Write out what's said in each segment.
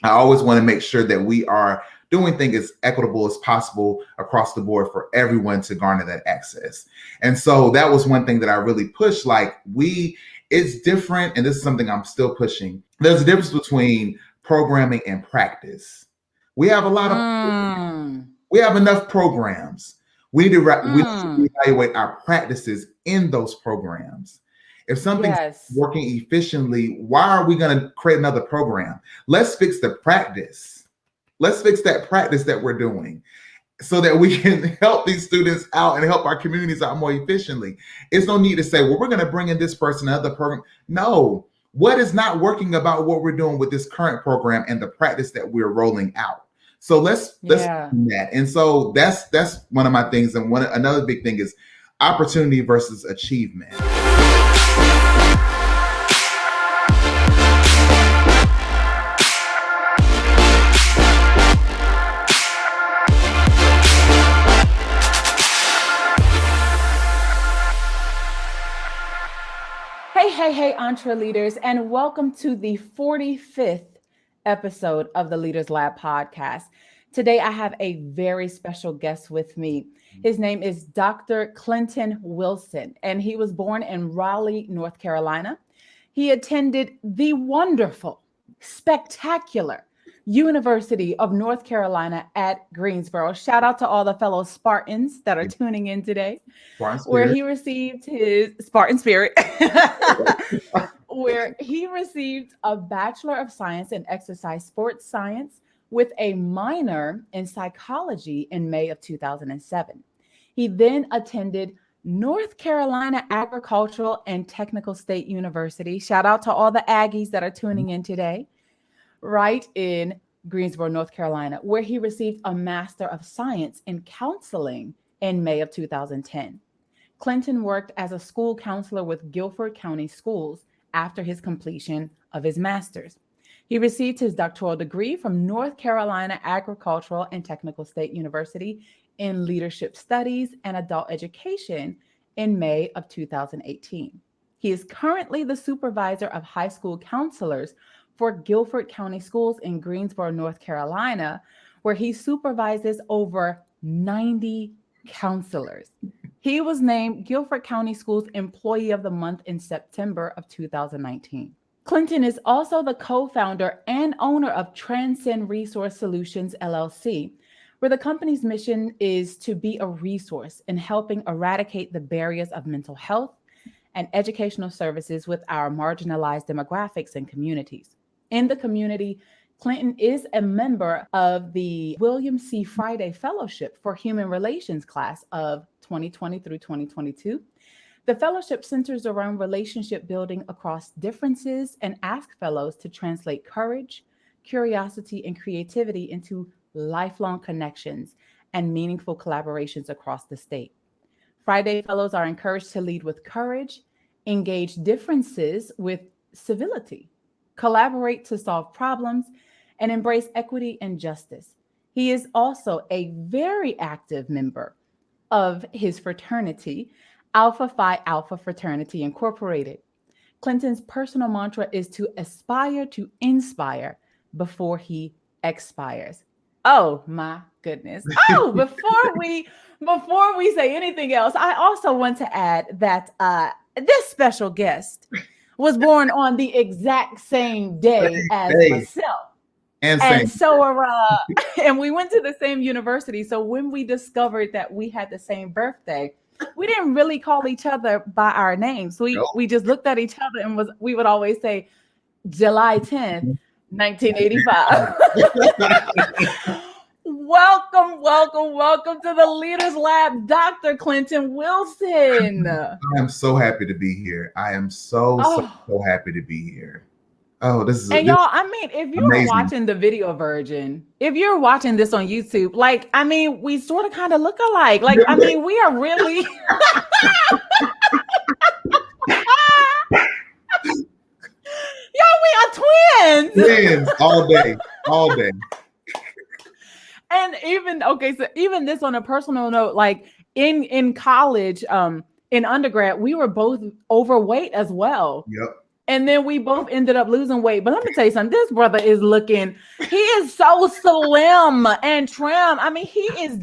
I always want to make sure that we are doing things as equitable as possible across the board for everyone to garner that access. And so that was one thing that I really pushed. Like it's different, and this is something I'm still pushing. There's a difference between programming and practice. We have a lot of, we have enough programs. We need to evaluate our practices in those programs. If something's working efficiently, why are we going to create another program? Let's fix the practice. Let's fix that practice that we're doing so that we can help these students out and help our communities out more efficiently. It's no need to say, well, we're going to bring in this person, another program. No, what is not working about what we're doing with this current program and the practice that we're rolling out? So let's do that. And so that's one of my things. And another big thing is opportunity versus achievement. Hey, entreleaders, and welcome to the 45th episode of the Leaders Lab podcast. Today, I have a very special guest with me. His name is Dr. Clinton Wilson, and he was born in Raleigh, North Carolina. He attended the wonderful, spectacular University of North Carolina at Greensboro. Shout out to all the fellow Spartans that are tuning in today, where he received his Spartan spirit, where he received a Bachelor of Science in Exercise Sports Science with a minor in psychology in May of 2007. He then attended North Carolina Agricultural and Technical State University. Shout out to all the Aggies that are tuning in today. Right in Greensboro, North Carolina, where he received a Master of Science in Counseling in May of 2010. Clinton worked as a school counselor with Guilford County Schools after his completion of his master's. He received his doctoral degree from North Carolina Agricultural and Technical State University in Leadership Studies and Adult Education in May of 2018. He is currently the supervisor of high school counselors for Guilford County Schools in Greensboro, North Carolina, where he supervises over 90 counselors. He was named Guilford County Schools Employee of the Month in September of 2019. Clinton is also the co-founder and owner of Transcend Resource Solutions, LLC, where the company's mission is to be a resource in helping eradicate the barriers of mental health and educational services with our marginalized demographics and communities. In the community, Clinton is a member of the William C. Friday Fellowship for Human Relations class of 2020 through 2022. The fellowship centers around relationship building across differences and asks fellows to translate courage, curiosity, and creativity into lifelong connections and meaningful collaborations across the state. Friday fellows are encouraged to lead with courage, engage differences with civility, collaborate to solve problems, and embrace equity and justice. He is also a very active member of his fraternity, Alpha Phi Alpha Fraternity Incorporated. Clinton's personal mantra is to aspire to inspire before he expires. Oh my goodness. Oh, before we say anything else, I also want to add that this special guest was born on the exact same day as myself. And so and we went to the same university. So when we discovered that we had the same birthday, we didn't really call each other by our names. We just looked at each other and we would always say July 10th, 1985. Welcome to the Leaders Lab, Dr. Clinton Wilson. I am so happy to be here. I am so happy to be here. Oh, this is y'all, I mean, if you're watching the video version, if you're watching this on YouTube, like, I mean, we sort of kind of look alike. Like, I mean, we are really we are twins. Twins all day. And even this on a personal note, like in college, in undergrad, we were both overweight as well. Yep. And then we both ended up losing weight. But let me tell you something. This brother is looking, he is so slim and trim. I mean, he is,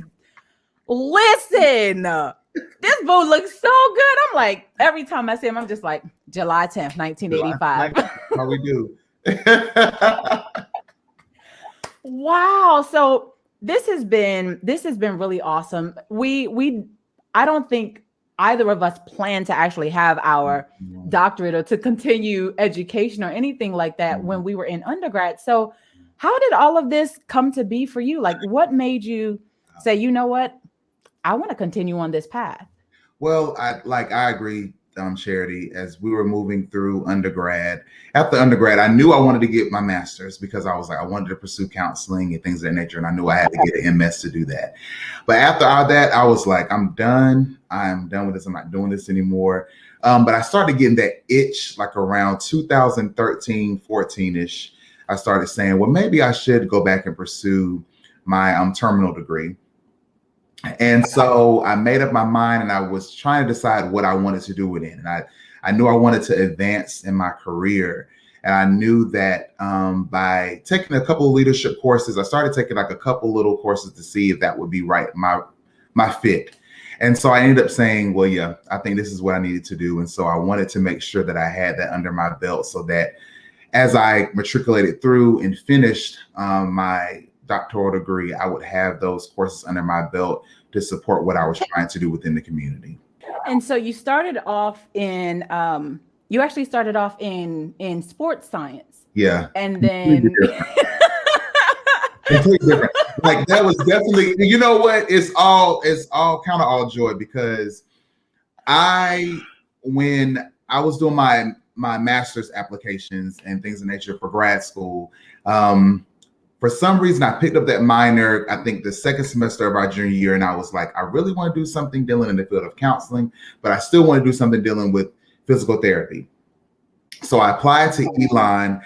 listen, this boo looks so good. I'm like, every time I see him, I'm just like, July 10th, 1985. How we do. Wow. So this has been really awesome. I don't think either of us plan to actually have our doctorate or to continue education or anything like that when we were in undergrad. So how did all of this come to be for you? Like, what made you say, you know what, I want to continue on this path? Well, I agree, Charity, as we were moving through undergrad. After undergrad, I knew I wanted to get my master's because I was like, I wanted to pursue counseling and things of that nature. And I knew I had to get an MS to do that. But after all that, I was like, I'm done. I'm done with this. I'm not doing this anymore. But I started getting that itch like around 2013, 14-ish. I started saying, well, maybe I should go back and pursue my terminal degree. And so I made up my mind and I was trying to decide what I wanted to do with it. And I knew I wanted to advance in my career. And I knew that by taking a couple of leadership courses, I started taking like a couple little courses to see if that would be right, my fit. And so I ended up saying, well, yeah, I think this is what I needed to do. And so I wanted to make sure that I had that under my belt so that as I matriculated through and finished my doctoral degree, I would have those courses under my belt to support what I was trying to do within the community. And so you started off in, you actually started off in sports science. Yeah. And then completely different. Like that was definitely, you know what? It's all kind of all joy because when I was doing my master's applications and things of nature for grad school, for some reason, I picked up that minor, I think the second semester of our junior year, and I was like, I really want to do something dealing in the field of counseling, but I still want to do something dealing with physical therapy. So I applied to Elon,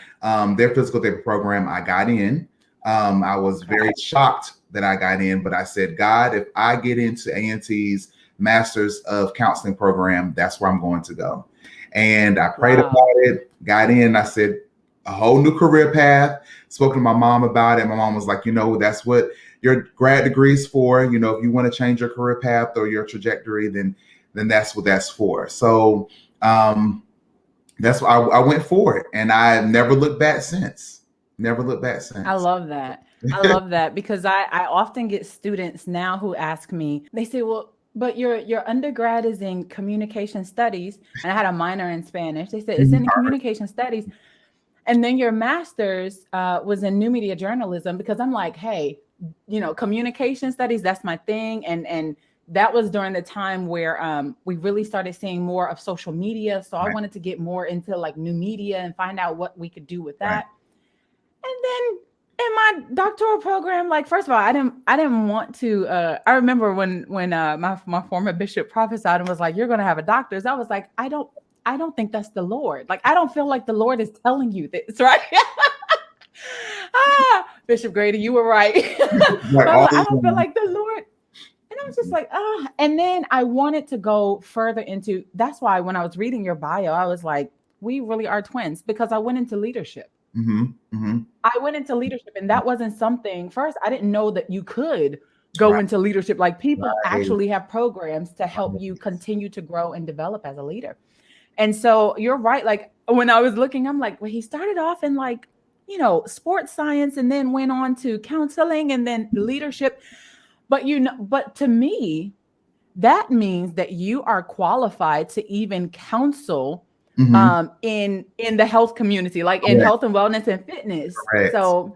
their physical therapy program. I got in. I was very shocked that I got in, but I said, God, if I get into A&T's Masters of Counseling program, that's where I'm going to go. And I prayed about it, got in. I said, a whole new career path. Spoke to my mom about it. My mom was like, you know, that's what your grad degree is for. You know, if you want to change your career path or your trajectory, then that's what that's for. So that's why I went for it, and I never looked back since. Never looked back since. I love that. I love that because I often get students now who ask me, they say, well, but your undergrad is in communication studies, and I had a minor in Spanish. They said it's in communication studies. And then your master's was in new media journalism, because I'm like, hey, you know, communication studies, that's my thing. And that was during the time where we really started seeing more of social media. So I wanted to get more into like new media and find out what we could do with that. And then in my doctoral program, like, first of all, I didn't want to, I remember when my former bishop prophesied and was like, you're going to have a doctor's. I was like, I don't think that's the Lord. Like, I don't feel like the Lord is telling you this, right? Bishop Grady, you were right. I don't feel like the Lord. And I was just like, and then I wanted to go further into, that's why when I was reading your bio, I was like, we really are twins, because I went into leadership. I went into leadership, and that wasn't something, first, I didn't know that you could go into leadership. Like, people actually have programs to help you continue to grow and develop as a leader. And so you're right. Like, when I was looking, I'm like, well, he started off in, like, you know, sports science, and then went on to counseling and then leadership. But, you know, but to me, that means that you are qualified to even counsel in the health community, like in health and wellness and fitness. So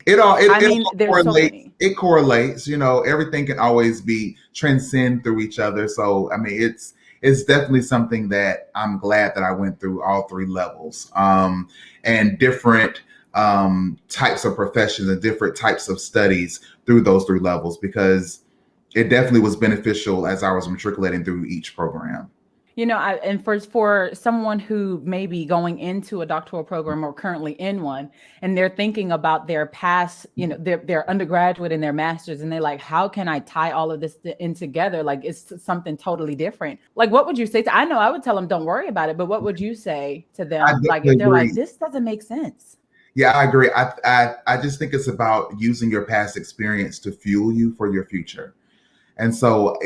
it correlates, you know, everything can always be transcend through each other. So, I mean, it's definitely something that I'm glad that I went through all three levels, and different types of professions and different types of studies through those three levels, because it definitely was beneficial as I was matriculating through each program. And for someone who may be going into a doctoral program or currently in one, and they're thinking about their past, their undergraduate and their master's, and they're like, how can I tie all of this in together? Like, it's something totally different. Like, what would you say I know I would tell them, don't worry about it, but what would you say to them? Like, if they're like, this doesn't make sense. Yeah, I agree. I just think it's about using your past experience to fuel you for your future. And so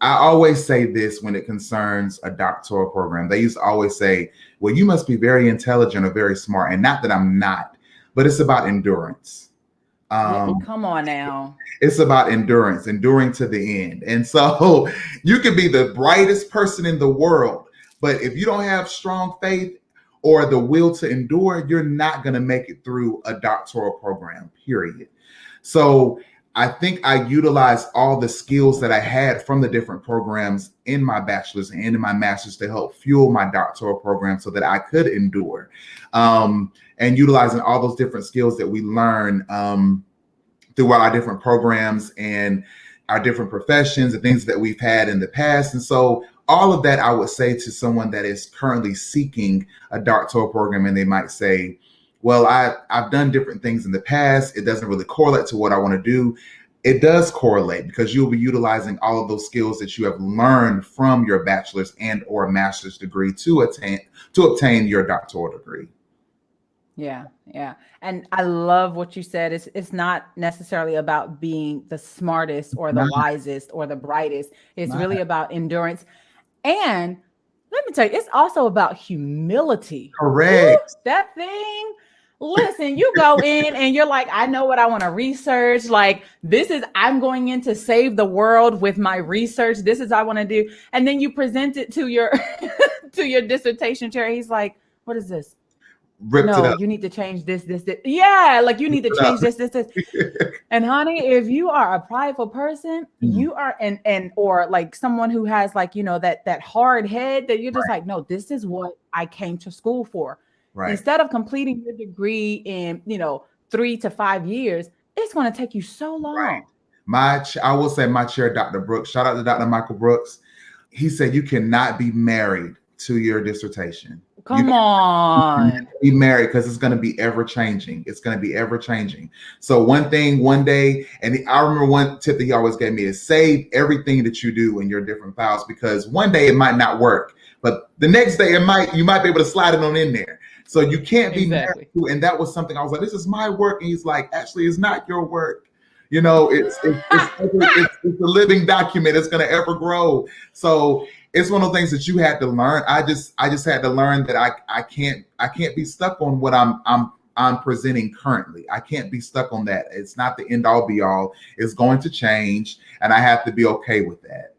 I always say this when it concerns a doctoral program. They used to always say, well, you must be very intelligent or very smart. And not that I'm not, but it's about endurance. Come on now. It's about endurance, enduring to the end. And so you can be the brightest person in the world, but if you don't have strong faith or the will to endure, you're not going to make it through a doctoral program, period. So I think I utilized all the skills that I had from the different programs in my bachelor's and in my master's to help fuel my doctoral program so that I could endure. And utilizing all those different skills that we learn throughout our different programs and our different professions and things that we've had in the past. And so all of that, I would say to someone that is currently seeking a doctoral program, and they might say, well, I've done different things in the past. It doesn't really correlate to what I want to do. It does correlate, because you'll be utilizing all of those skills that you have learned from your bachelor's and or master's degree to obtain your doctoral degree. Yeah. And I love what you said. It's not necessarily about being the smartest or the wisest or the brightest. It's really about endurance. And let me tell you, it's also about humility. Correct. Ooh, that thing. Listen, you go in and you're like, I know what I want to research. Like, I'm going in to save the world with my research. This is what I want to do. And then you present it to your to your dissertation chair. He's like, what is this? No, you need to change this. Yeah, like you need to change this. And honey, if you are a prideful person, you are or like someone who has like, that hard head that you're just like, no, this is what I came to school for. Right. Instead of completing your degree in, 3 to 5 years, it's going to take you so long. Right. I will say my chair, Dr. Brooks, shout out to Dr. Michael Brooks. He said, you cannot be married to your dissertation. Come on. Be married, because it's going to be ever changing. It's going to be ever changing. So one thing, one day, and I remember one tip that he always gave me is save everything that you do in your different files, because one day it might not work, but the next day you might be able to slide it on in there. So you can't be married to, and that was something I was like, this is my work. And he's like, actually, it's not your work. It's a living document. It's going to ever grow. So it's one of the things that you had to learn. I just had to learn that I can't be stuck on what I'm presenting currently. I can't be stuck on that. It's not the end all be all. It's going to change, and I have to be okay with that.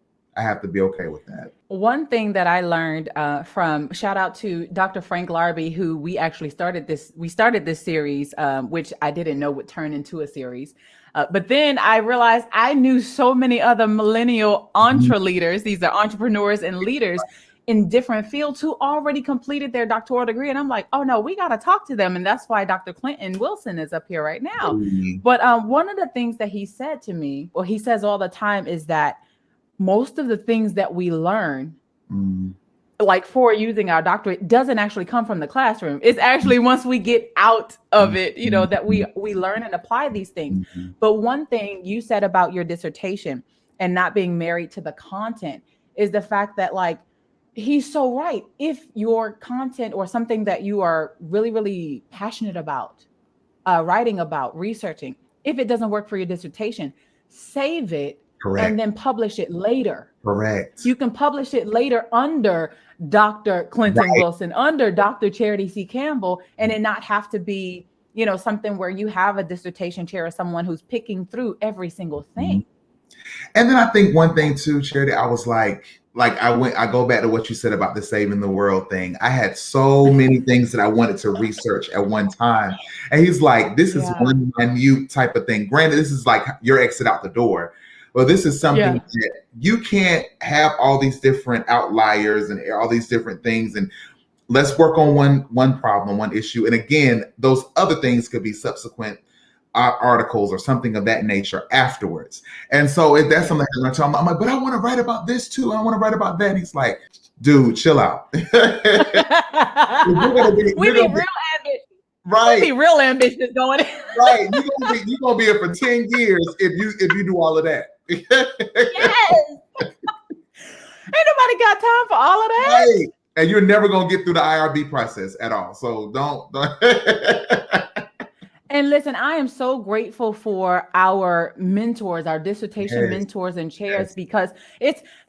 One thing that I learned from, shout out to Dr. Frank Larby, who we started this series, which I didn't know would turn into a series. But then I realized I knew so many other millennial entreleaders. These are entrepreneurs and leaders in different fields who already completed their doctoral degree. And I'm like, oh no, we got to talk to them. And that's why Dr. Clinton Wilson is up here right now. Mm-hmm. But one of the things that he said to me, or he says all the time, is that most of the things that we learn, like for using our doctorate, doesn't actually come from the classroom. It's actually once we get out of it, that we learn and apply these things. Mm-hmm. But one thing you said about your dissertation and not being married to the content is the fact that, like, he's so right. If your content or something that you are really, really passionate about, writing about, researching, if it doesn't work for your dissertation, save it. Correct. And then publish it later. Correct. You can publish it later under Dr. Clinton Wilson, under Dr. Charity C. Campbell, and it not have to be, something where you have a dissertation chair or someone who's picking through every single thing. And then I think one thing too, Charity, I was I go back to what you said about the saving the world thing. I had so many things that I wanted to research at one time. And he's like, this is one minute type of thing. Granted, this is like your exit out the door. Well, this is something that you can't have all these different outliers and all these different things. And let's work on one problem, one issue. And again, those other things could be subsequent articles or something of that nature afterwards. And so if that's something I'm talking about, I'm like, but I want to write about this too. I want to write about that. And he's like, Dude, chill out. We be real ambitious. Right. We be real ambitious going in. Right. You're gonna be here for 10 years if you do all of that. Yes. Ain't nobody got time for all of that. Right. And you're never gonna get through the IRB process at all. So don't. And listen, I am so grateful for our mentors, our dissertation mentors and chairs, because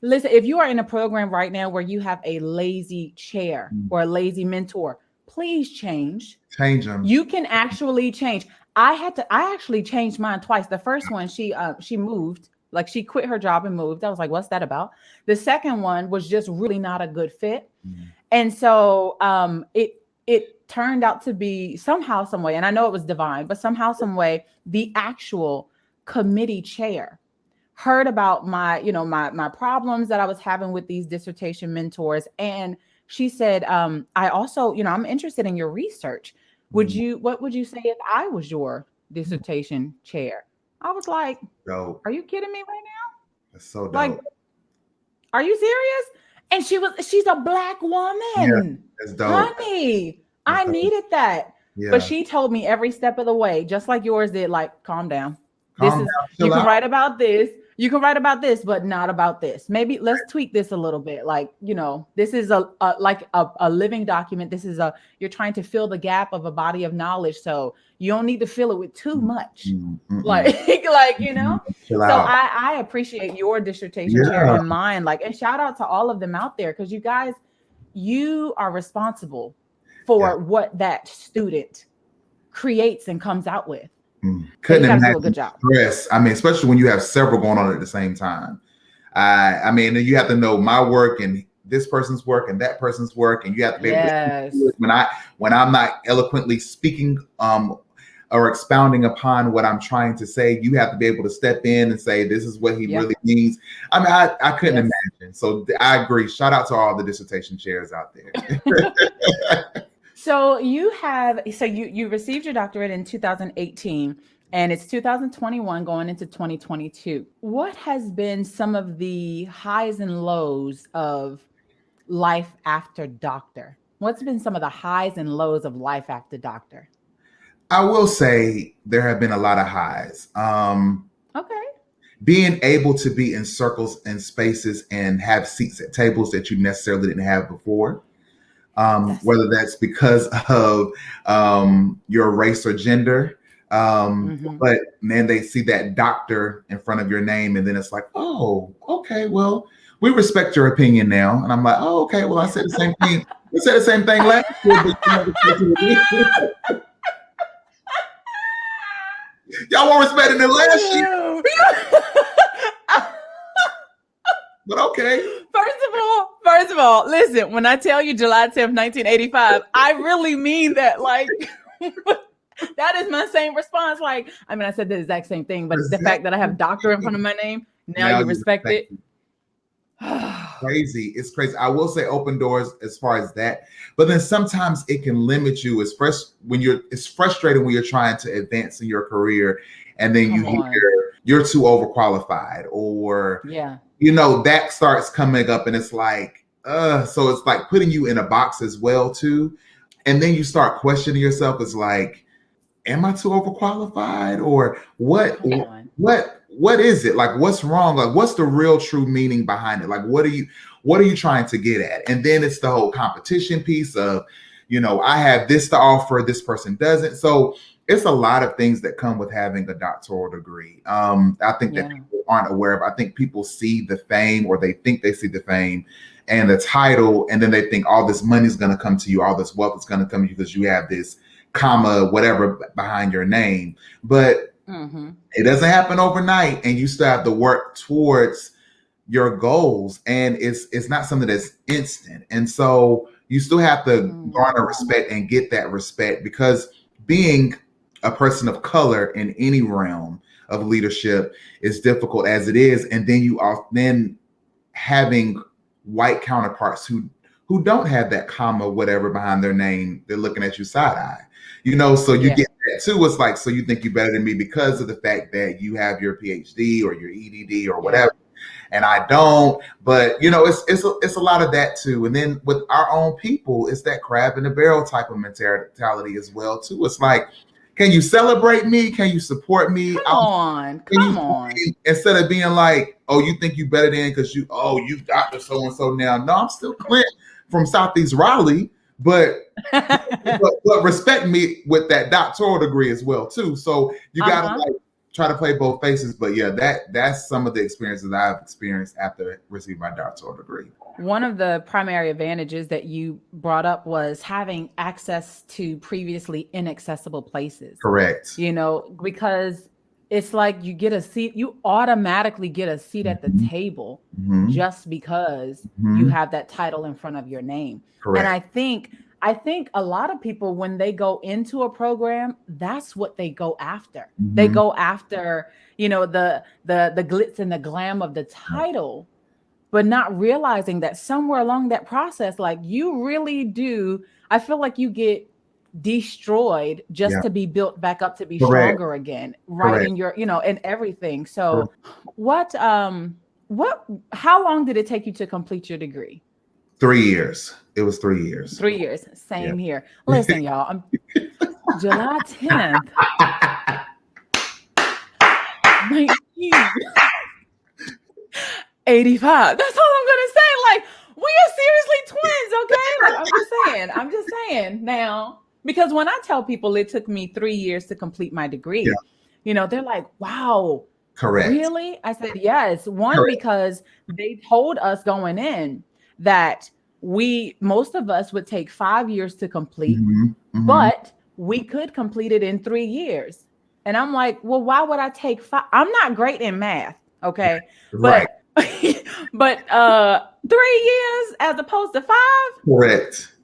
listen, if you are in a program right now where you have a lazy chair or a lazy mentor, please change. Change them. You can actually change. I actually changed mine twice. The first one, she moved, like she quit her job and moved. I was like, what's that about? The second one was just really not a good fit. And so it turned out to be somehow, some way, and I know it was divine, but somehow, some way, the actual committee chair heard about my problems that I was having with these dissertation mentors. And she said, I also, I'm interested in your research. What would you say if I was your dissertation chair? I was like, dope. Are you kidding me right now? That's so dope. Like, are you serious? And she's a Black woman. Yeah, that's dope. Honey, I needed that. Yeah. But she told me every step of the way, just like yours did, like, calm down. You can write about this. You can write about this, but not about this. Maybe let's tweak this a little bit. Like, this is a living document. You're trying to fill the gap of a body of knowledge. So you don't need to fill it with too much. Like, So I appreciate your dissertation chair and mine. Like, and shout out to all of them out there, because you guys, you are responsible for what that student creates and comes out with. Couldn't imagine do a good job. Stress. I mean, especially when you have several going on at the same time. I mean, you have to know my work and this person's work and that person's work, and you have to be able to when I'm not eloquently speaking or expounding upon what I'm trying to say, you have to be able to step in and say, this is what he really means. I mean, I couldn't imagine. So I agree. Shout out to all the dissertation chairs out there. So you received your doctorate in 2018, and it's 2021 going into 2022. What has been some of the highs and lows of life after doctor? What's been some of the highs and lows of life after doctor? I will say there have been a lot of highs. Okay. Being able to be in circles and spaces and have seats at tables that you necessarily didn't have before. Whether that's because of your race or gender, but then they see that doctor in front of your name, and then it's like, oh, okay, well, we respect your opinion now. And I'm like, oh, okay, well, I said the same thing. I said the same thing last year. Y'all won't respect it than last year. But okay. First of all, listen, when I tell you July 10th, 1985, I really mean that. Like, that is my same response. Like, I mean, I said the exact same thing, but the fact that I have doctor in front of my name, now you respect it. Crazy. It's crazy. I will say open doors as far as that, but then sometimes it can limit you. It's frustrating when you're trying to advance in your career, and then you hear you're too overqualified, or that starts coming up, and it's like, so it's like putting you in a box as well too. And then you start questioning yourself. It's like, am I too overqualified, or what is it? Like, what's wrong? Like, what's the real true meaning behind it? Like, what are you trying to get at? And then it's the whole competition piece of, I have this to offer, this person doesn't. So it's a lot of things that come with having a doctoral degree. I think that people aren't aware of. I think people see the fame, or they think they see the fame and the title, and then they think all this money is going to come to you, all this wealth is going to come to you because you have this comma, whatever behind your name. But it doesn't happen overnight, and you still have to work towards your goals, and it's not something that's instant. And so you still have to garner respect and get that respect, because being a person of color in any realm of leadership is difficult as it is. And then having white counterparts who don't have that comma, whatever behind their name, they're looking at you side eye, so you get that too. It's like, so you think you're better than me because of the fact that you have your PhD or your EDD or whatever. and I don't. But you know, it's a lot of that too. And then with our own people, it's that crab in the barrel type of mentality as well too. It's like, can you celebrate me? Can you support me? Come on. Instead of being like, oh, you think you better than because you Dr. So and so now. No, I'm still Clint from Southeast Raleigh, but but respect me with that doctoral degree as well too. So you gotta like try to play both faces. But yeah, that's some of the experiences I've experienced after receiving my doctoral degree. One of the primary advantages that you brought up was having access to previously inaccessible places. Correct. You know, because it's like you get a seat, you automatically get a seat at the table just because you have that title in front of your name. Correct. And I think a lot of people, when they go into a program, that's what they go after. They go after, you know, the glitz and the glam of the title, but not realizing that somewhere along that process, like you really do, I feel like you get destroyed just to be built back up to be stronger again, right? In your, you know, and everything. So how long did it take you to complete your degree? 3 years. It was 3 years. 3 years. Same here. Listen, y'all, I'm July 10th. 1985. That's all I'm gonna say. Like, we are seriously twins, okay? Like, I'm just saying now, because when I tell people it took me 3 years to complete my degree, you know, they're like, wow. Correct. Really? I said, yes. One, because they told us going in that most of us would take 5 years to complete, but we could complete it in 3 years. And I'm like, well, why would I take 5? I'm not great in math. Okay. Right. But 3 years as opposed to 5. Correct.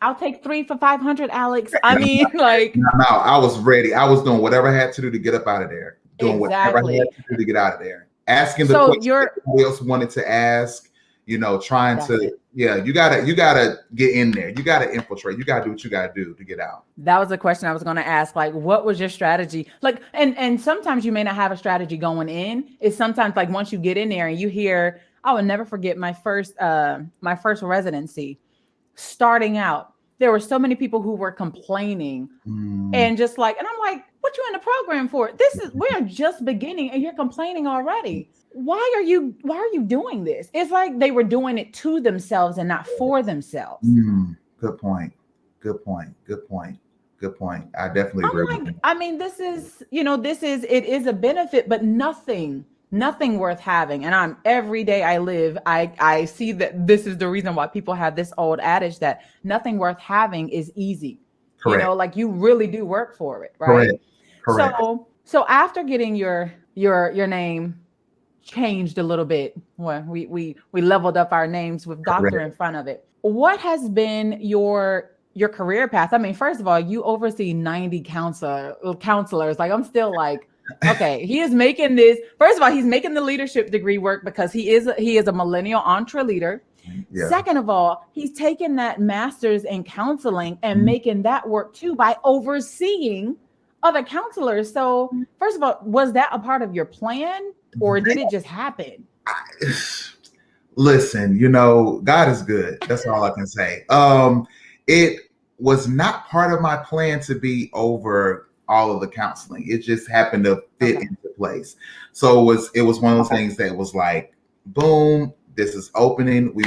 I'll take 3 for 500, Alex. I mean, like, no, I was ready. I was doing whatever I had to do to get up out of there. Doing whatever I had to do to get out of there. Asking the questions everybody else wanted to ask. You know, trying to, you gotta get in there. You gotta infiltrate. You gotta do what you gotta do to get out. That was a question I was going to ask. Like, what was your strategy? Like, and sometimes you may not have a strategy going in. It's sometimes like once you get in there and you hear, I will never forget my first residency. Starting out, there were so many people who were complaining and just like, and I'm like, what you in the program for? We're just beginning and you're complaining already. Why are you doing this? It's like they were doing it to themselves and not for themselves. Good point. I definitely agree with you. I mean, it is a benefit, but nothing worth having. And every day I live, I see that this is the reason why people have this old adage that nothing worth having is easy. Correct. You know, like you really do work for it, right? Correct. So after getting your name changed a little bit, well, we leveled up our names with doctor in front of it. What has been your career path? I mean, first of all, you oversee 90 counselors. Like, I'm still like, okay, he is making this. First of all, he's making the leadership degree work because he is a millennial entreleader. Yeah. Second of all, he's taken that master's in counseling and making that work too by overseeing other counselors. So first of all, was that a part of your plan or did it just happen? Listen, you know, God is good. That's all I can say. It was not part of my plan to be over all of the counseling. It just happened to fit into place. So it was one of those things that was like, boom, this is opening. We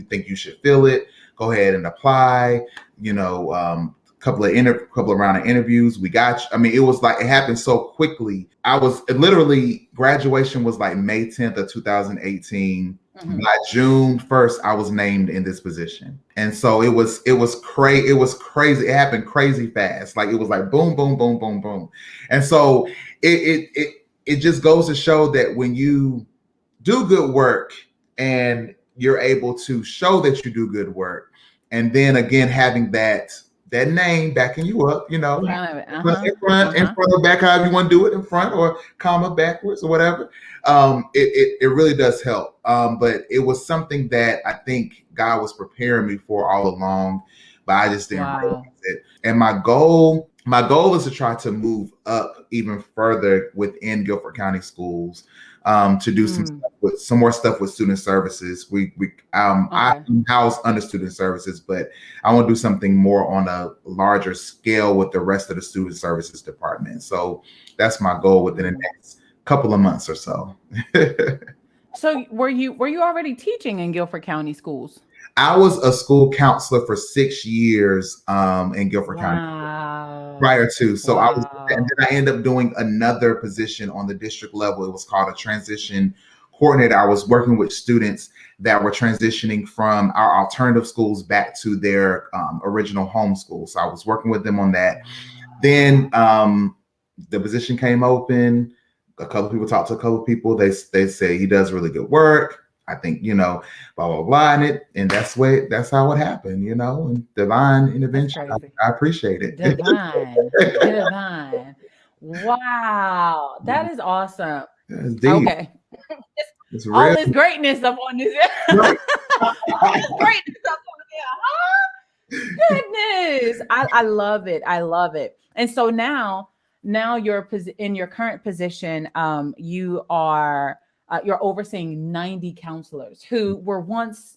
think you should fill it. Go ahead and apply. You know, couple of round of interviews. We got you. I mean, it was like, it happened so quickly. Graduation was like May 10th of 2018. By June 1st, I was named in this position. And so it was crazy. It was crazy. It happened crazy fast. Like, it was like boom, boom, boom, boom, boom. And so it just goes to show that when you do good work and you're able to show that you do good work, and then again, having that name backing you up, you know, in front or back, however you want to do it, in front or comma backwards or whatever. It really does help. But it was something that I think God was preparing me for all along, but I just didn't realize it. And my goal My goal is to try to move up even further within Guilford County Schools, to do some more stuff with student services. I Okay. house under student services, but I want to do something more on a larger scale with the rest of the student services department. So that's my goal within the next couple of months or so. So were you already teaching in Guilford County schools? I was a school counselor for 6 years in Guilford County Wow. prior to. So and Wow. then I ended up doing another position on the district level. It was called a transition coordinator. I was working with students that were transitioning from our alternative schools back to their original home school. So I was working with them on that. Then the position came open. A couple of people talked to a couple of people. They say he does really good work. I think, blah, blah, blah. And that's how it happened, and divine That's intervention. crazy. I appreciate it. Divine. Divine. Wow. That is awesome. It's deep. Okay. It's All real. this greatness up on this. Right. All this greatness up on here. Huh? Goodness. I love it. I love it. And so now you're in your current position, you're overseeing 90 counselors who were once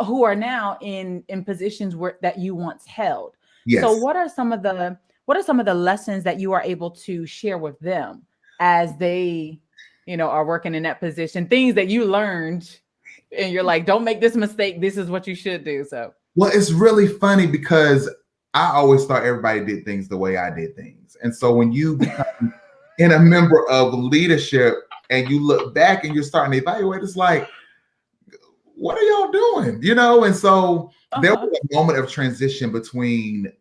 who are now in positions that you once held. Yes. So what are some of the lessons that you are able to share with them as they are working in that position, things that you learned and you're like, don't make this mistake, this is what you should do? So well, it's really funny because I always thought everybody did things the way I did things. And so when you become in a member of leadership and you look back and you're starting to evaluate, it's like, what are y'all doing? And so there was a moment of transition between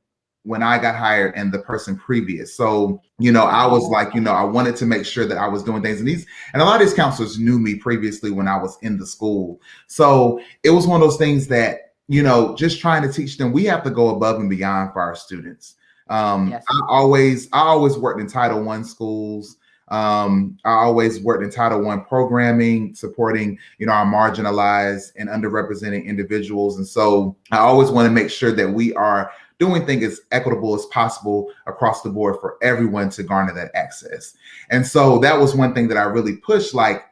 when I got hired and the person previous. So, I was like, I wanted to make sure that I was doing things. And a lot of these counselors knew me previously when I was in the school. So it was one of those things that, just trying to teach them, we have to go above and beyond for our students. yes. I always worked in Title I schools. I always worked in Title I programming, supporting, our marginalized and underrepresented individuals. And so I always want to make sure that we are doing things as equitable as possible across the board for everyone to garner that access. And so that was one thing that I really pushed. Like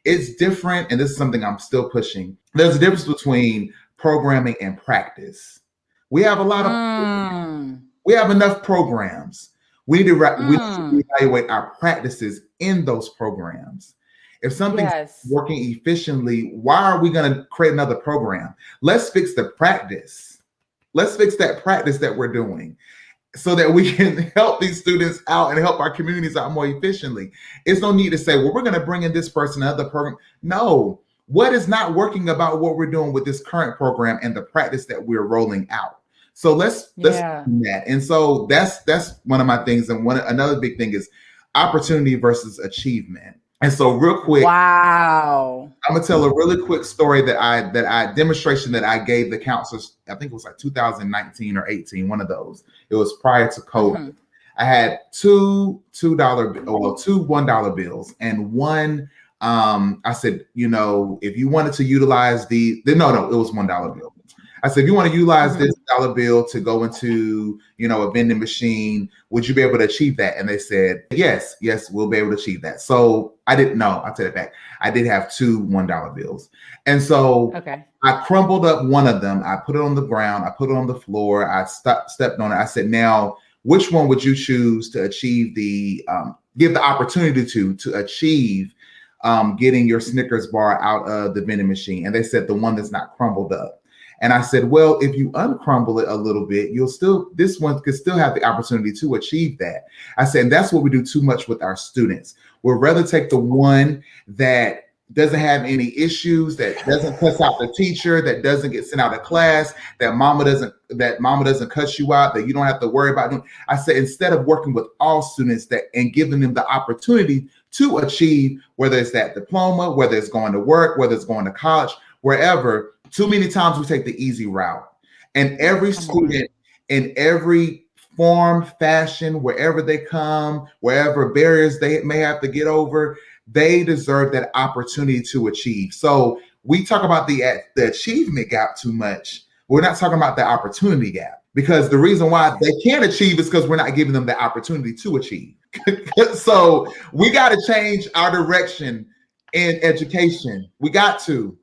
it's different. And this is something I'm still pushing. There's a difference between programming and practice. We have a lot of, we have enough programs. We need to evaluate our practices in those programs. If something's working efficiently, why are we going to create another program? Let's fix the practice. Let's fix that practice that we're doing so that we can help these students out and help our communities out more efficiently. It's no need to say, well, we're going to bring in this person, another program. No, what is not working about what we're doing with this current program and the practice that we're rolling out? So let's do that. And so that's one of my things. And another big thing is opportunity versus achievement. And so real quick, wow, I'm gonna tell a really quick story that I demonstration that I gave the counselors. I think it was like 2019 or 18, one of those. It was prior to COVID. I had two $1 bills and one. I said, if you wanted to utilize it was $1 bill. I said, if you want to utilize this dollar bill to go into, a vending machine, would you be able to achieve that? And they said, yes, we'll be able to achieve that. So I didn't know. I'll take it back. I did have two $1 bills. And so I crumbled up one of them. I put it on the ground. I put it on the floor. I stepped on it. I said, now, which one would you choose to achieve give the opportunity to achieve getting your Snickers bar out of the vending machine? And they said, the one that's not crumbled up. And I said, well, if you uncrumble it a little bit, this one could still have the opportunity to achieve that. I said, and that's what we do too much with our students. We'd rather take the one that doesn't have any issues, that doesn't cuss out the teacher, that doesn't get sent out of class, that mama doesn't cuss you out, that you don't have to worry about doing. I said, instead of working with all students and giving them the opportunity to achieve, whether it's that diploma, whether it's going to work, whether it's going to college, wherever, too many times we take the easy route. And every student in every form, fashion, wherever they come, wherever barriers they may have to get over, they deserve that opportunity to achieve. So we talk about the achievement gap too much. We're not talking about the opportunity gap, because the reason why they can't achieve is because we're not giving them the opportunity to achieve. So we got to change our direction in education. We got to.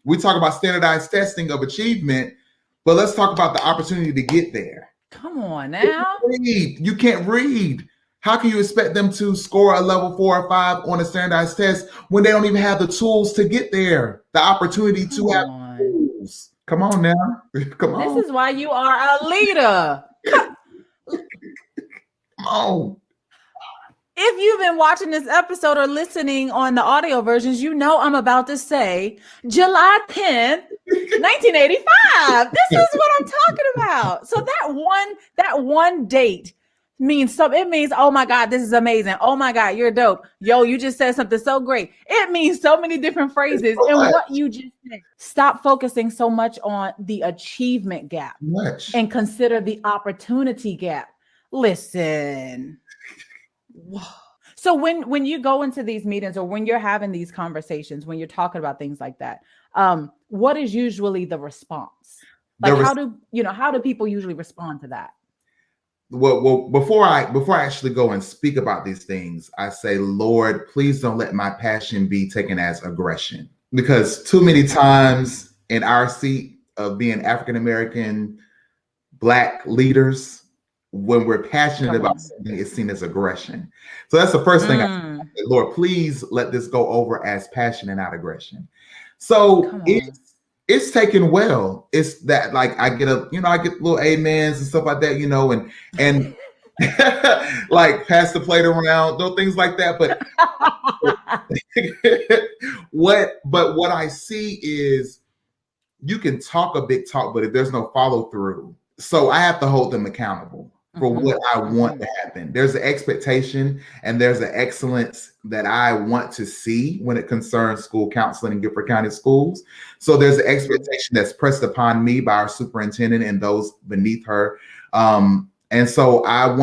We talk about standardized testing of achievement, but let's talk about the opportunity to get there. Come on now. You can't read. How can you expect them to score a level 4 or 5 on a standardized test when they don't even have the tools to get there? The opportunity to have tools. Come on now. Come on. This is why you are a leader. Come on. If you've been watching this episode or listening on the audio versions, you know I'm about to say July 10th, 1985. This is what I'm talking about. So that one date means something. It means, oh my God, this is amazing. Oh my God, you're dope. Yo, you just said something so great. It means so many different phrases. And what you just said, stop focusing so much on the achievement gap and consider the opportunity gap. Listen. So when you go into these meetings or when you're having these conversations, when you're talking about things like that, what is usually the response? Like how do people usually respond to that? Well, before I actually go and speak about these things, I say, Lord, please don't let my passion be taken as aggression, because too many times in our seat of being African-American Black leaders, when we're passionate about something, it's seen as aggression. So that's the first thing I say, Lord, please let this go over as passion and not aggression. So it's taken well. It's that, like, I get little amens and stuff like that, and like pass the plate around, things like that. But what I see is you can talk a big talk, but if there's no follow through, so I have to hold them accountable for what I want to happen. There's an expectation and there's an excellence that I want to see when it concerns school counseling in Guilford County Schools. So there's an expectation that's pressed upon me by our superintendent and those beneath her. And so I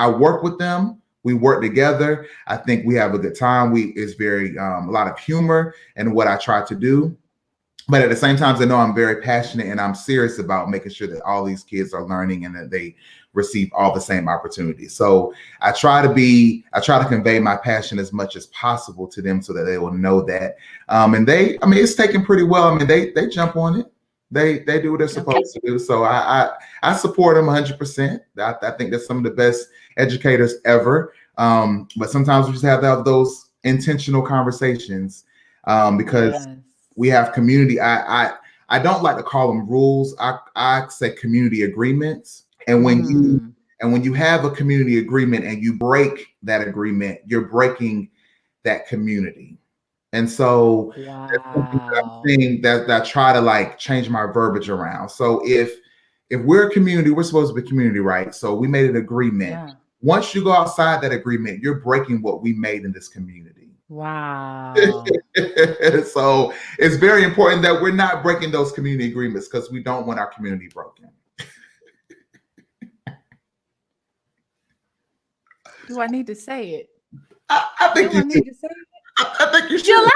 work with them. We work together. I think we have a good time. It's very a lot of humor in what I try to do. But at the same time, I know I'm very passionate and I'm serious about making sure that all these kids are learning and that they receive all the same opportunities. So I try to convey my passion as much as possible to them so that they will know that. And it's taken pretty well. I mean, they jump on it. They do what they're supposed to do. So I support them 100%. I think they're some of the best educators ever. But sometimes we just have to have those intentional conversations because we have community. I don't like to call them rules. I say community agreements. And when you have a community agreement and you break that agreement, you're breaking that community. And so that's something that I'm saying that I try to like change my verbiage around. So if we're a community, we're supposed to be community, right? So we made an agreement. Yeah. Once you go outside that agreement, you're breaking what we made in this community. Wow. So it's very important that we're not breaking those community agreements because we don't want our community broken. Do I need to say it? I think you need to say it. I think you should. July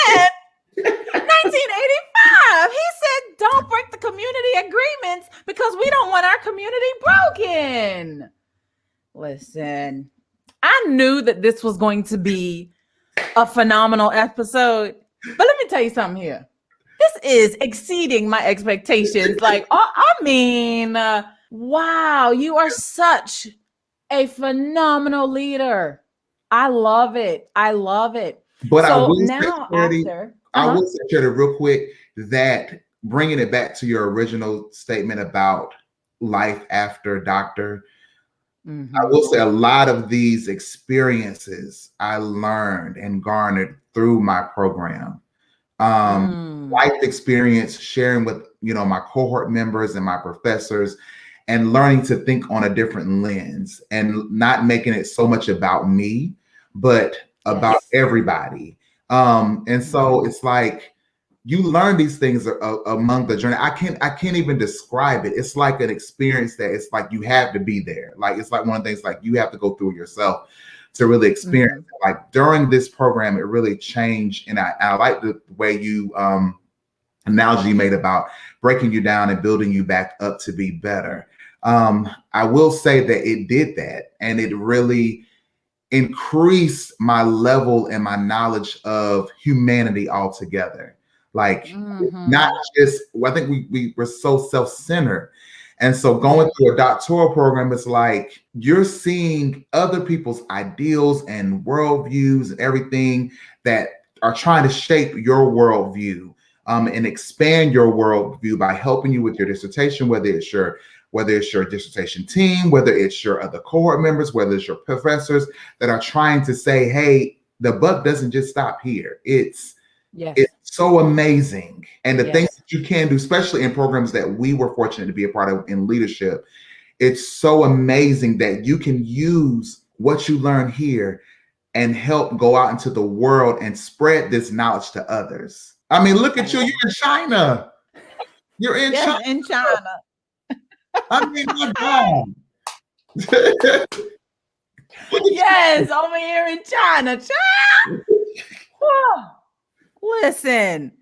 10th, 1985. He said, don't break the community agreements because we don't want our community broken. Listen, I knew that this was going to be a phenomenal episode, but let me tell you something here. This is exceeding my expectations. Like, wow, you are such a phenomenal leader. I love it. But so I will now I will say, Charity, real quick, that bringing it back to your original statement about life after doctor, I will say a lot of these experiences I learned and garnered through my program. Life experience, sharing with my cohort members and my professors, and learning to think on a different lens and not making it so much about me, but about everybody. And so it's like you learn these things among the journey. I can't even describe it. It's like an experience that it's like you have to be there. Like it's like one of the things like you have to go through yourself to really experience it. Like during this program, it really changed. And I like the way you analogy you made about breaking you down and building you back up to be better. I will say that it did that, and it really increased my level and my knowledge of humanity altogether. Like, not just, I think we were so self-centered. And so going through a doctoral program, it's like you're seeing other people's ideals and worldviews and everything that are trying to shape your worldview, and expand your worldview by helping you with your dissertation, whether it's your dissertation team, whether it's your other cohort members, whether it's your professors that are trying to say, hey, the buck doesn't just stop here. It's so amazing. And the things that you can do, especially in programs that we were fortunate to be a part of in leadership, it's so amazing that you can use what you learn here and help go out into the world and spread this knowledge to others. I mean, look at you. You're in China. You're in China. In China. I mean, my God. Yes, over here in China. Listen,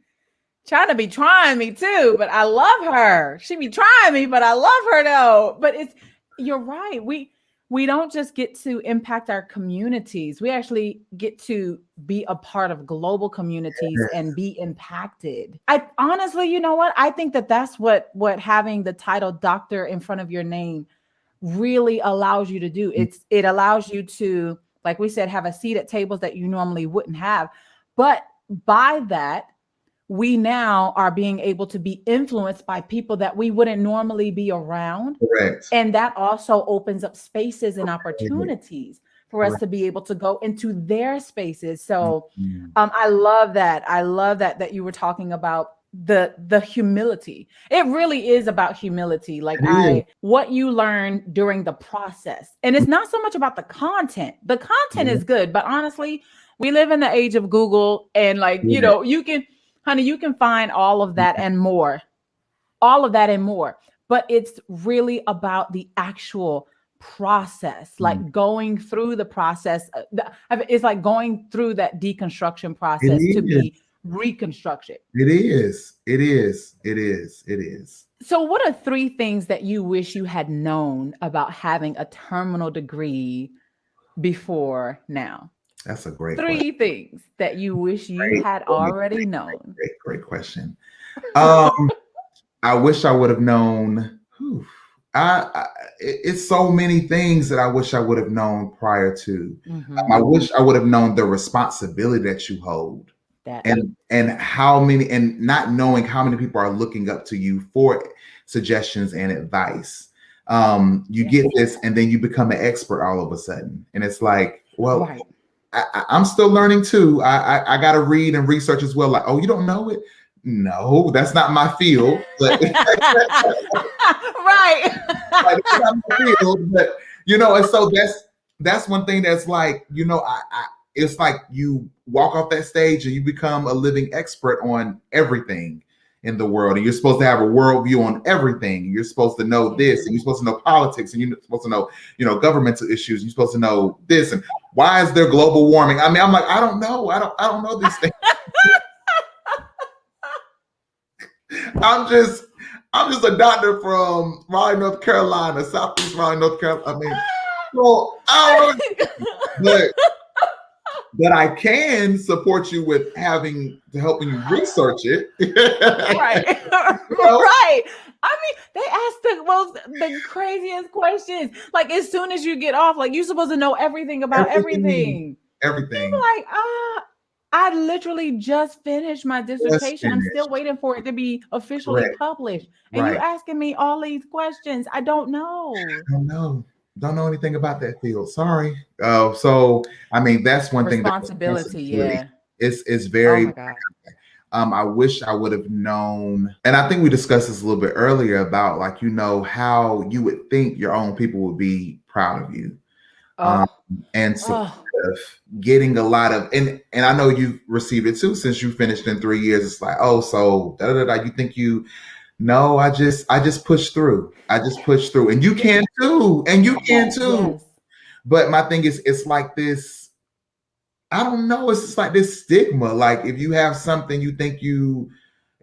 China be trying me too, but I love her. She be trying me, but I love her though. But you're right. We don't just get to impact our communities. We actually get to be a part of global communities and be impacted. I honestly, you know what? I think that's what having the title doctor in front of your name really allows you to do. It allows you to, like we said, have a seat at tables that you normally wouldn't have. But by that, we now are being able to be influenced by people that we wouldn't normally be around. Correct. And that also opens up spaces and opportunities for us to be able to go into their spaces. So I love that. I love that you were talking about the humility. It really is about humility. Like what you learn during the process. And it's not so much about the content. The content is good, but honestly, we live in the age of Google, and you know, you can find all of that and more, but it's really about the actual process, like going through the process. It's like going through that deconstruction process to be reconstructed. It is. So what are 3 things that you wish you had known about having a terminal degree before now? That's a great 3 things that you wish you had already known. Great question. I wish I would have known. It's so many things that I wish I would have known prior to. I wish I would have known the responsibility that you hold, and how many, and not knowing how many people are looking up to you for suggestions and advice. You get this, and then you become an expert all of a sudden, and it's like, well. I'm still learning too. I got to read and research as well. Like, oh, you don't know it? No, that's not my field. But right. Like, that's not my field, but you know, and so that's one thing that's like, you know, it's like you walk off that stage and you become a living expert on everything in the world, and you're supposed to have a worldview on everything. You're supposed to know this, and you're supposed to know politics, and you're supposed to know, you know, governmental issues. You're supposed to know this, and why is there global warming? I mean, I'm like, I don't know. I don't know these things. I'm just a doctor from Raleigh, North Carolina, Southeast Raleigh, North Carolina. I mean, so I don't know, but I can support you with helping you research it. Right. You know? Right. I mean, they ask the craziest questions. Like, as soon as you get off, like, you're supposed to know everything about everything. Everything. You're like, I literally just finished my dissertation. I'm still waiting for it to be officially published. And you're asking me all these questions. I don't know. Don't know anything about that field. Sorry. So I mean, that's one thing. Responsibility. It's very. Oh my God. I wish I would have known, and I think we discussed this a little bit earlier about, like, you know, how you would think your own people would be proud of you, and so getting a lot of, and I know you've received it too since you finished in 3 years. It's like, oh, so you think you. No, I just push through. And you can too. Yes. But my thing is, it's like this, I don't know, it's just like this stigma. Like, if you have something, you think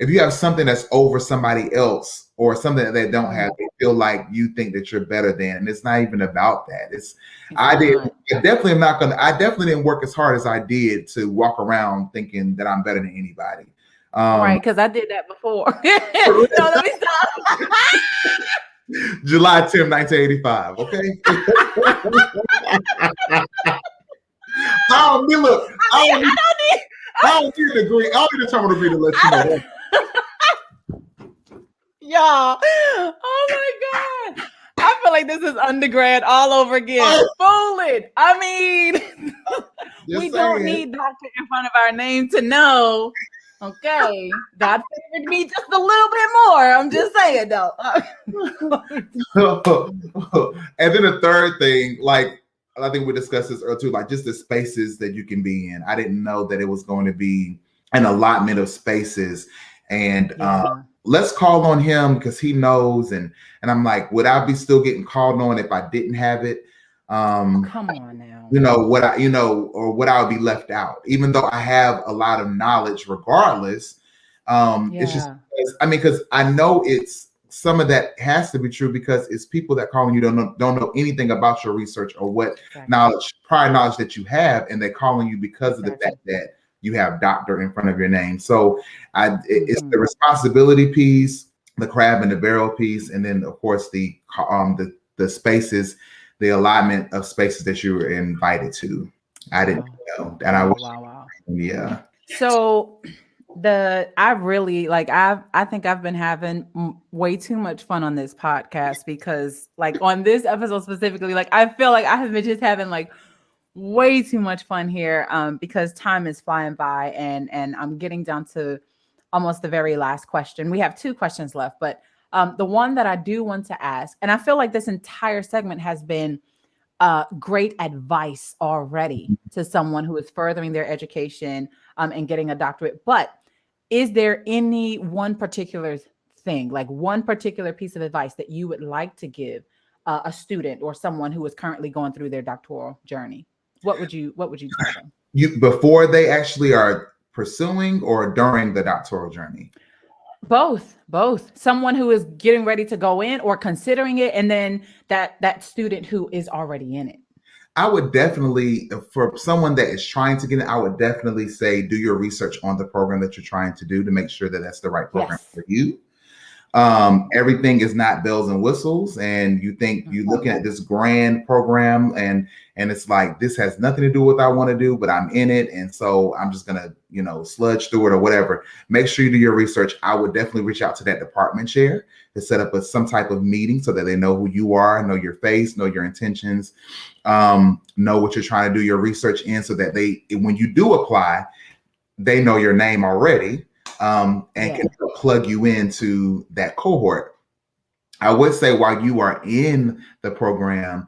if you have something that's over somebody else or something that they don't have, they feel like you think that you're better than, and it's not even about that. I definitely didn't work as hard as I did to walk around thinking that I'm better than anybody. Right, because I did that before. No, let me stop. July 10th, 1985. Okay. I don't need a degree. I don't need a terminal degree to let you know that. Y'all, oh my God. I feel like this is undergrad all over again. Fooling. I mean, we don't need doctor in front of our name to know. Okay. God favored me just a little bit more. I'm just saying, though. And then the third thing, like, I think we discussed this earlier too, like just the spaces that you can be in. I didn't know that it was going to be an allotment of spaces. And let's call on him because he knows. And I'm like, would I be still getting called on if I didn't have it? Come on now. Or would I be left out? Even though I have a lot of knowledge regardless. It's just, because I know it's, some of that has to be true because it's people that call on you don't know anything about your research or what prior knowledge that you have, and they're calling you because of the fact that you have doctor in front of your name. So it's the responsibility piece, the crab in the barrel piece, and then of course the spaces, the allotment of spaces that you were invited to. I didn't know, and I So I think I've been having way too much fun on this podcast because like on this episode specifically, like I feel like I have been just having like way too much fun here because time is flying by and I'm getting down to almost the very last question. We have 2 questions left, but the one that I do want to ask, and I feel like this entire segment has been great advice already to someone who is furthering their education and getting a doctorate, but is there any one particular thing, like one particular piece of advice that you would like to give a student or someone who is currently going through their doctoral journey? What would you tell them? Before they actually are pursuing or during the doctoral journey? Both. Someone who is getting ready to go in or considering it, and then that student who is already in it. I would definitely, for someone that is trying to get in, I would definitely say do your research on the program that you're trying to do to make sure that that's the right program for you. Everything is not bells and whistles, and you think you're looking at this grand program and it's like, this has nothing to do with what I want to do, but I'm in it. And so I'm just going to, sludge through it or whatever. Make sure you do your research. I would definitely reach out to that department chair to set up some type of meeting so that they know who you are, know your face, know your intentions, know what you're trying to do your research in, so that when you do apply, they know your name already. And can plug you into that cohort. I would say while you are in the program,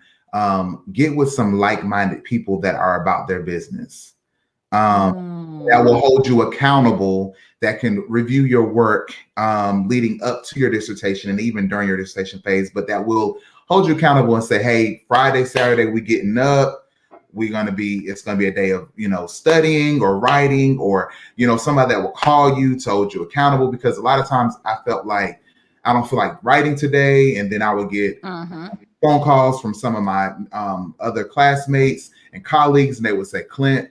get with some like-minded people that are about their business. That will hold you accountable, that can review your work leading up to your dissertation and even during your dissertation phase, but that will hold you accountable and say, hey, Friday, Saturday, we getting up. It's going to be a day of, studying or writing, or, somebody that will call you to hold you accountable, because a lot of times I felt like I don't feel like writing today. And then I would get phone calls from some of my other classmates and colleagues, and they would say, Clint,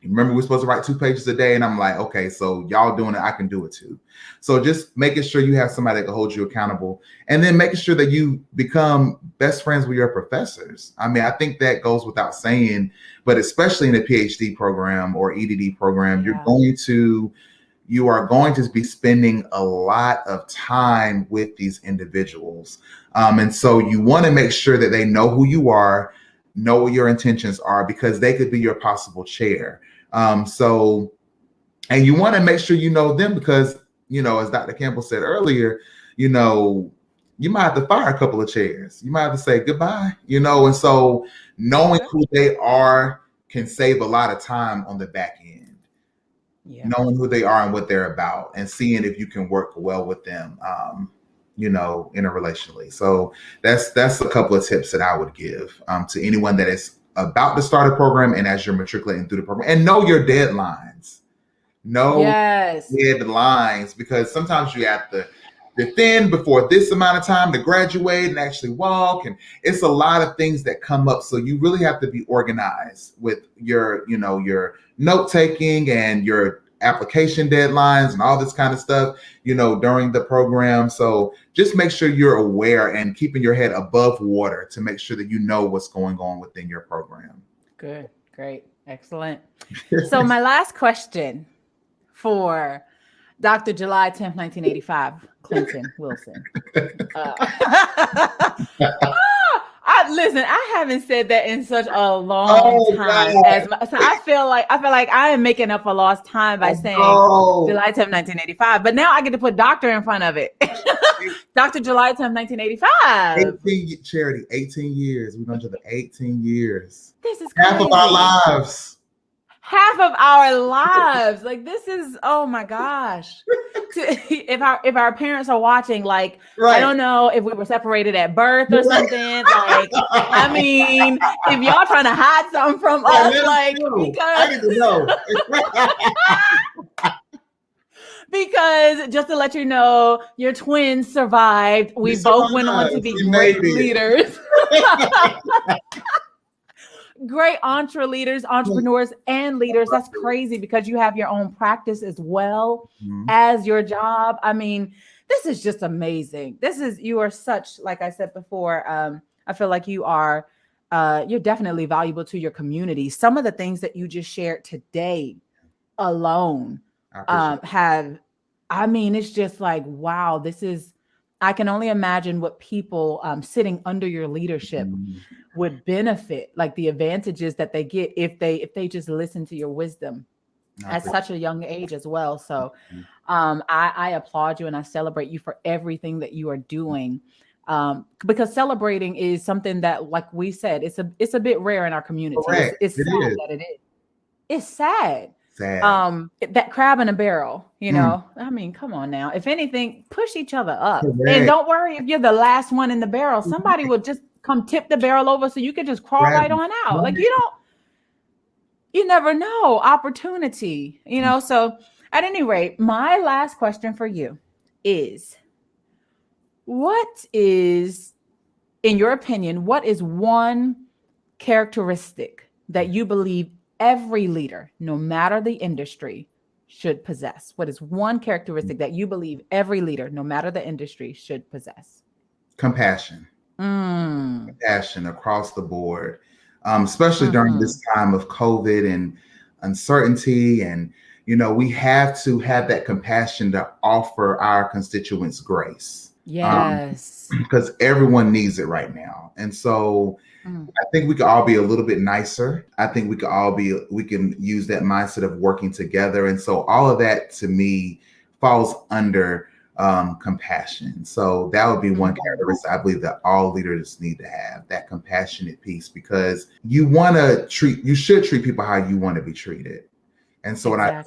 remember we're supposed to write 2 pages a day? And I'm like, okay, so y'all doing it, I can do it too. So just making sure you have somebody that can hold you accountable, and then making sure that you become best friends with your professors. I mean, I think that goes without saying, but especially in a PhD program or EDD program, you are going to be spending a lot of time with these individuals. And so you want to make sure that they know who you are, know what your intentions are, because they could be your possible chair. And you want to make sure you know them, because, as Dr. Campbell said earlier, you might have to fire a couple of chairs. You might have to say goodbye, and so knowing who they are can save a lot of time on the back end. Knowing who they are and what they're about, and seeing if you can work well with them, interrelationally. So that's a couple of tips that I would give to anyone that is about to start a program and as you're matriculating through the program. And know your deadlines. No Yes. deadlines, because sometimes you have to defend before this amount of time to graduate and actually walk, and it's a lot of things that come up. So you really have to be organized with your, your note taking and your application deadlines and all this kind of stuff, during the program. So just make sure you're aware and keeping your head above water to make sure that you know what's going on within your program. Good, great, excellent. So my last question for Dr. July 10th, 1985, Clinton Wilson. Listen, I haven't said that in such a long time. So I feel like I am making up for lost time by saying July 10th, 1985. But now I get to put doctor in front of it. Dr. July 10th, 1985. 18 years. We've done each other 18 years. This is crazy. Half of our lives. Half of our lives. Like, this is, oh my gosh. If our parents are watching, like, right. I don't know if we were separated at birth or something. Like, I mean, if y'all trying to hide something from us, like, because I didn't know. Because just to let you know, your twins survived. We both went on to be great leaders. Great entreleaders, entrepreneurs, and leaders. That's crazy, because you have your own practice as well as your job. I mean, this is just amazing. You are such, like I said before, I feel like you're definitely valuable to your community. Some of the things that you just shared today alone it's just like, wow, I can only imagine what people sitting under your leadership would benefit, like the advantages that they get if they just listen to your wisdom at such a young age as well. So I applaud you and I celebrate you for everything that you are doing, because celebrating is something that, like we said, it's a bit rare in our community. It's sad that it is. It's sad. That crab in a barrel, I mean, come on now. If anything, push each other up. And don't worry if you're the last one in the barrel. Somebody will just come tip the barrel over so you can just crawl right on out. Like, you never know. Opportunity, So at any rate, my last question for you is, what is, in your opinion, what is one characteristic that you believe every leader, no matter the industry, should possess? What is one characteristic that you believe every leader, no matter the industry, should possess? Compassion. Compassion across the board, especially during this time of COVID and uncertainty. And, we have to have that compassion to offer our constituents grace. Yes. Because everyone needs it right now. And so I think we could all be a little bit nicer. I think we can use that mindset of working together. And so all of that, to me, falls under compassion. So that would be one characteristic I believe that all leaders need to have, that compassionate piece, because you should treat people how you want to be treated. And so I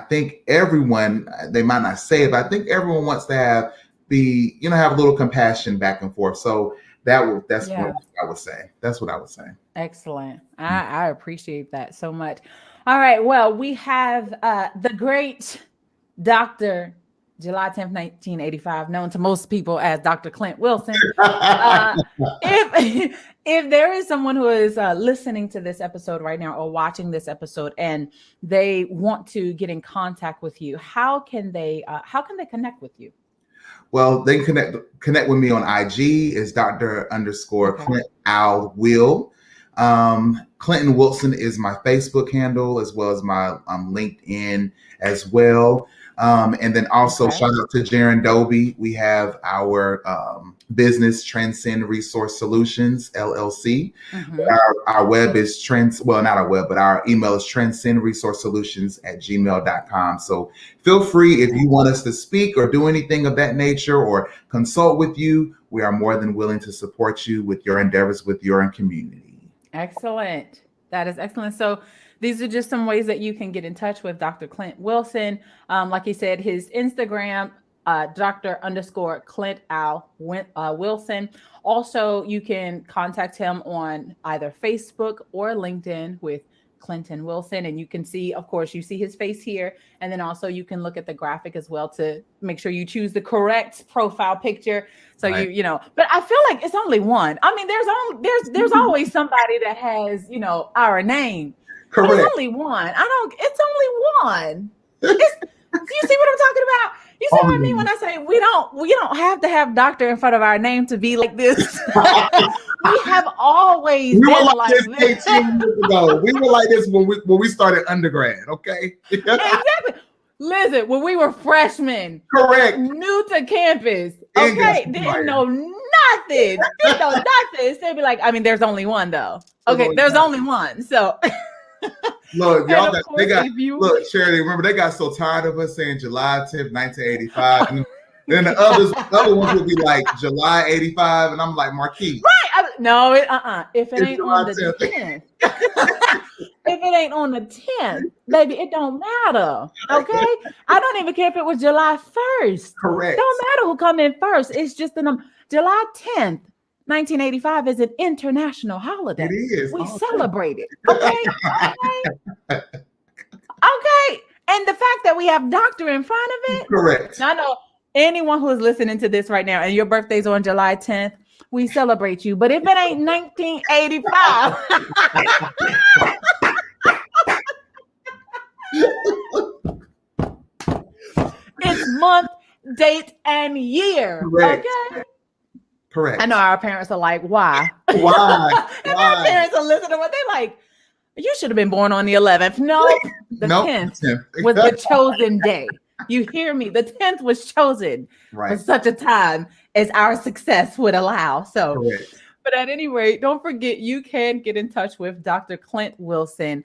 think everyone, they might not say it, but I think everyone wants to have a little compassion back and forth. So that's what I would say. That's what I would say. Excellent. I appreciate that so much. All right. Well, we have the great Dr. July 10th, 1985, known to most people as Dr. Clint Wilson. If there is someone who is listening to this episode right now or watching this episode and they want to get in contact with you, how can they connect with you? Well, they can connect with me on IG is Dr._Clint_Will. Clinton Wilson is my Facebook handle, as well as my LinkedIn as well. And then also shout out to 𝗥𝗘𝗔𝗗. We have our business, Transcend Resource Solutions, LLC. Our web is our email is transcendresourcesolutions@gmail.com. So feel free, if you want us to speak or do anything of that nature or consult with you, we are more than willing to support you with your endeavors with your community. Excellent. That is excellent. So these are just some ways that you can get in touch with Dr. Clint Wilson. Like he said, his Instagram, Dr._Clint_Wilson. Also, you can contact him on either Facebook or LinkedIn with Clinton Wilson. And you can see, of course, you see his face here. And then also you can look at the graphic as well to make sure you choose the correct profile picture. So right. you know, but I feel like it's only one. I mean, there's always somebody that has, you know, our name. Correct. It's only one. It's only one. Do you see what I'm talking about? You see what I mean when I say we don't have to have doctor in front of our name to be like this. We have always been like this. 18 years ago. We were like this when we started undergrad, okay? Exactly. Listen, when we were freshmen, correct, new to campus, okay, didn't know nothing. Didn't know nothing. They'd be like, I mean, there's only one though. Okay, there's only one. So look, y'all look, Charity, remember they got so tired of us saying July 10th, 1985. And then the other ones would be like July 85, and I'm like, Marquis. Right. If it ain't on the 10th. If it ain't on the 10th, baby, it don't matter. Okay? I don't even care if it was July 1st. Correct. Don't matter who come in first. It's just July 10th, 1985 is an international holiday. It is. We celebrate it. Okay? Okay. And the fact that we have doctor in front of it. Correct. I know anyone who is listening to this right now and your birthday's on July 10th, we celebrate you. But if it ain't 1985, it's month, date, and year. Correct. Okay. Correct. I know our parents are like, why? Why? And our parents are listening to what they like. You should have been born on the 11th. No, the 10th was the chosen day. You hear me? The 10th was chosen for such a time as our success would allow. So, correct. But at any rate, don't forget you can get in touch with Dr. Clint Wilson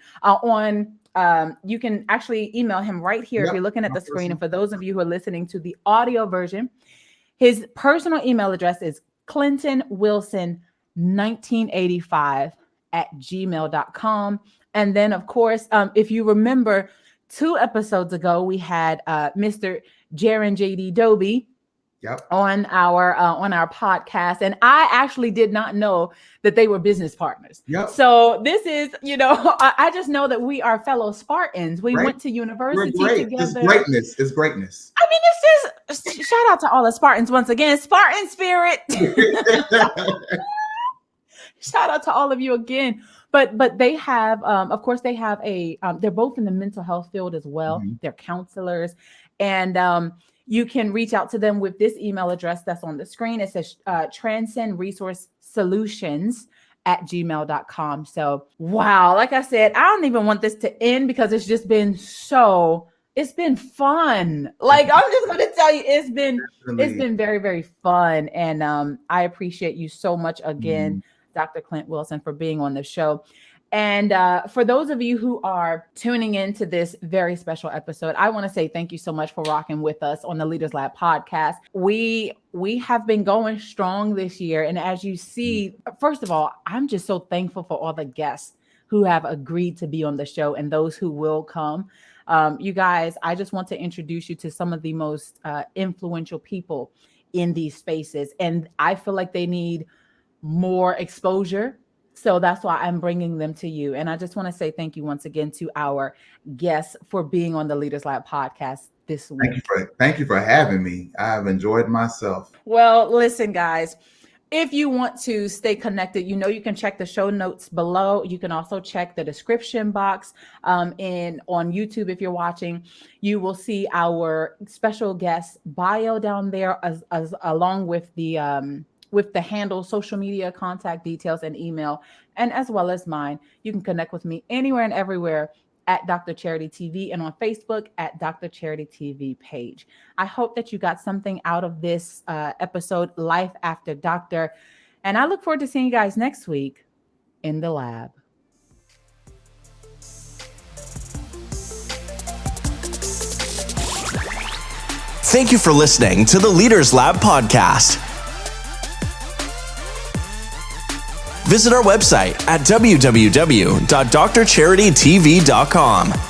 you can actually email him right here if you're looking at the screen. And for those of you who are listening to the audio version, his personal email address is clintonwilson1985@gmail.com. And then, of course, if you remember 2 episodes ago, we had Mr. 𝗥𝗘𝗔𝗗𝗖 on our podcast, and I actually did not know that they were business partners. So this is, I just know that we are fellow Spartans. We went to university together. It's greatness. I mean, it's just shout out to all the Spartans once again. Spartan spirit. Shout out to all of you again. But they have, of course, they have they're both in the mental health field as well. Mm-hmm. They're counselors, and you can reach out to them with this email address that's on the screen. It says transcendresourcesolutions@gmail.com. So, wow. Like I said, I don't even want this to end because it's just been it's been fun. Like, I'm just going to tell you, it's been very, very fun. And I appreciate you so much again, Dr. Clint Wilson, for being on the show. And for those of you who are tuning into this very special episode, I want to say thank you so much for rocking with us on the Leaders Lab podcast. We have been going strong this year. And as you see, first of all, I'm just so thankful for all the guests who have agreed to be on the show and those who will come. You guys, I just want to introduce you to some of the most influential people in these spaces. And I feel like they need more exposure. So that's why I'm bringing them to you. And I just want to say thank you once again to our guests for being on the Leaders Lab podcast this week. Thank you for having me. I've enjoyed myself. Well, listen, guys, if you want to stay connected, you can check the show notes below. You can also check the description box on YouTube. If you're watching, you will see our special guest bio down there as along with the handle, social media, contact details, and email, and as well as mine. You can connect with me anywhere and everywhere at Dr. Charity TV and on Facebook at Dr. Charity TV page. I hope that you got something out of this episode, Life After Doctor, and I look forward to seeing you guys next week in the lab. Thank you for listening to the Leaders Lab podcast. Visit our website at www.drcharitytv.com.